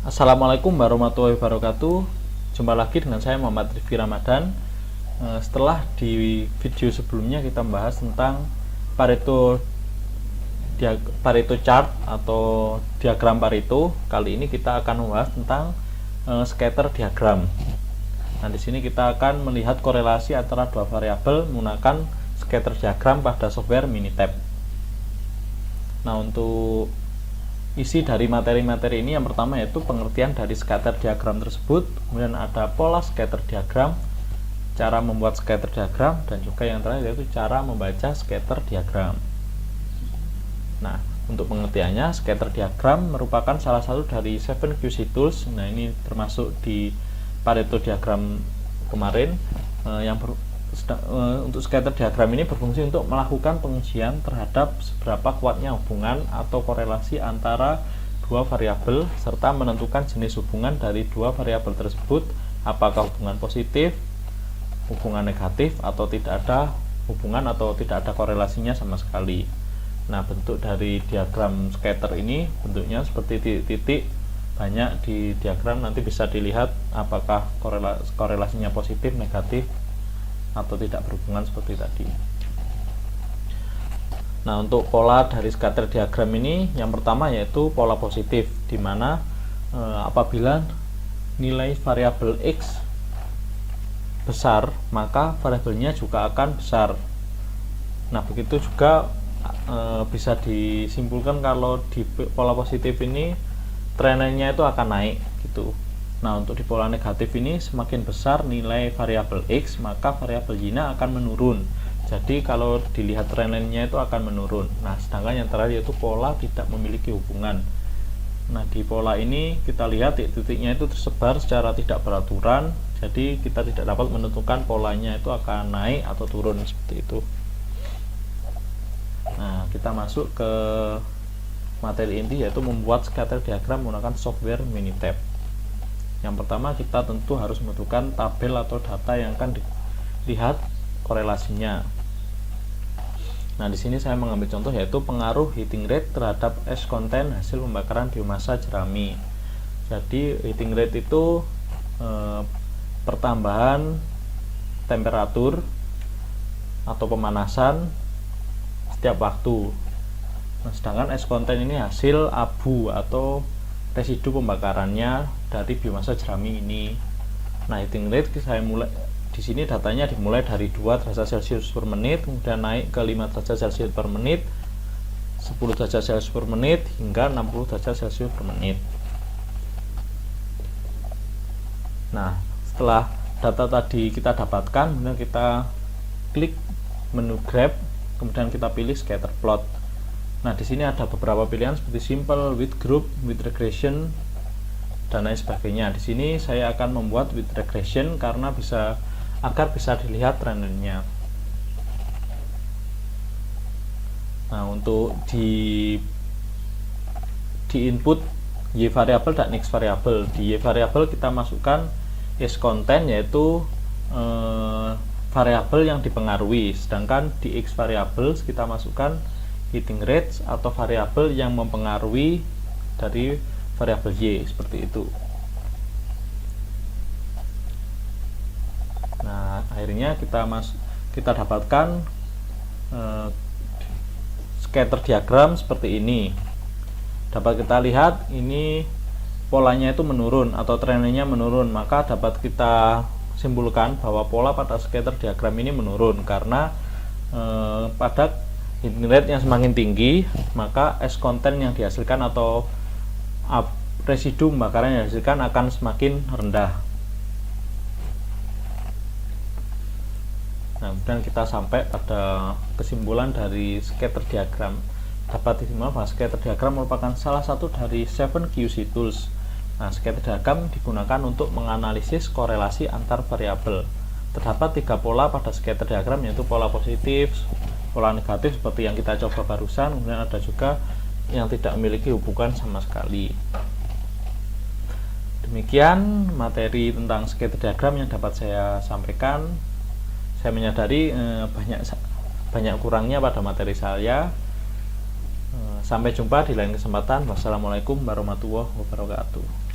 Assalamualaikum warahmatullahi wabarakatuh. Jumpa lagi dengan saya Muhammad Rifki Ramadan. Setelah di video sebelumnya kita membahas tentang Pareto chart atau diagram Pareto, kali ini kita akan membahas tentang scatter diagram. Nah, di sini kita akan melihat korelasi antara dua variabel menggunakan scatter diagram pada software Minitab. Nah, untuk isi dari materi-materi ini yang pertama yaitu pengertian dari scatter diagram tersebut, kemudian ada pola scatter diagram, cara membuat scatter diagram, dan juga yang terakhir yaitu cara membaca scatter diagram. Nah, untuk pengertiannya, scatter diagram merupakan salah satu dari 7QC tools. Nah, ini termasuk di Pareto diagram kemarin. Untuk scatter diagram ini berfungsi untuk melakukan pengujian terhadap seberapa kuatnya hubungan atau korelasi antara dua variabel serta menentukan jenis hubungan dari dua variabel tersebut, apakah hubungan positif, hubungan negatif, atau tidak ada hubungan atau tidak ada korelasinya sama sekali. Nah, bentuk dari diagram scatter ini bentuknya seperti titik-titik banyak di diagram, nanti bisa dilihat apakah korelasinya positif, negatif, atau tidak berhubungan seperti tadi. Nah, untuk pola dari scatter diagram ini yang pertama yaitu pola positif, di mana apabila nilai variabel X besar maka variabelnya juga akan besar. Nah, begitu juga bisa disimpulkan kalau di pola positif ini trennya itu akan naik gitu. Nah, untuk di pola negatif ini semakin besar nilai variabel X maka variabel Y-nya akan menurun. Jadi kalau dilihat trennya itu akan menurun. Nah, sedangkan yang terakhir yaitu pola tidak memiliki hubungan. Nah, di pola ini kita lihat titik-titiknya itu tersebar secara tidak beraturan. Jadi kita tidak dapat menentukan polanya itu akan naik atau turun seperti itu. Nah, kita masuk ke materi inti yaitu membuat scatter diagram menggunakan software Minitab. Yang pertama, kita tentu harus membutuhkan tabel atau data yang akan dilihat korelasinya. Nah, di sini saya mengambil contoh yaitu pengaruh heating rate terhadap es konten hasil pembakaran biomasa jerami. Jadi heating rate itu pertambahan temperatur atau pemanasan setiap waktu. Nah, sedangkan es konten ini hasil abu atau residu pembakarannya dari biomasa jerami ini. Nah, heating rate saya mulai di sini datanya dimulai dari 2 derajat Celcius per menit, kemudian naik ke 5 derajat Celcius per menit, 10 derajat Celcius per menit, hingga 60 derajat Celcius per menit. Nah, setelah data tadi kita dapatkan, kemudian kita klik menu graph, kemudian kita pilih scatter plot. Nah, di sini ada beberapa pilihan seperti simple, with group, with regression, dan lain sebagainya. Di sini saya akan membuat with regression karena agar bisa dilihat trennya. Nah, untuk di input Y variable dan X variable. Di Y variable kita masukkan S content yaitu variabel yang dipengaruhi, sedangkan di X variable kita masukkan heating rate atau variabel yang mempengaruhi dari variabel Y, seperti itu. Nah, akhirnya kita dapatkan scatter diagram seperti ini. Dapat kita lihat ini polanya itu menurun atau trennya menurun, maka dapat kita simpulkan bahwa pola pada scatter diagram ini menurun karena pada heating rate yang semakin tinggi maka es konten yang dihasilkan atau residu pembakaran yang dihasilkan akan semakin rendah. Nah, kemudian kita sampai pada kesimpulan dari scatter diagram. Dapat disimpulkan bahwa scatter diagram merupakan salah satu dari 7QC tools. Nah, scatter diagram digunakan untuk menganalisis korelasi antar variabel. Terdapat 3 pola pada scatter diagram yaitu pola positif, pola negatif seperti yang kita coba barusan, kemudian ada juga yang tidak memiliki hubungan sama sekali. Demikian materi tentang scatter diagram yang dapat saya sampaikan. Saya menyadari banyak kurangnya pada materi saya. Sampai jumpa di lain kesempatan. Wassalamualaikum warahmatullahi wabarakatuh.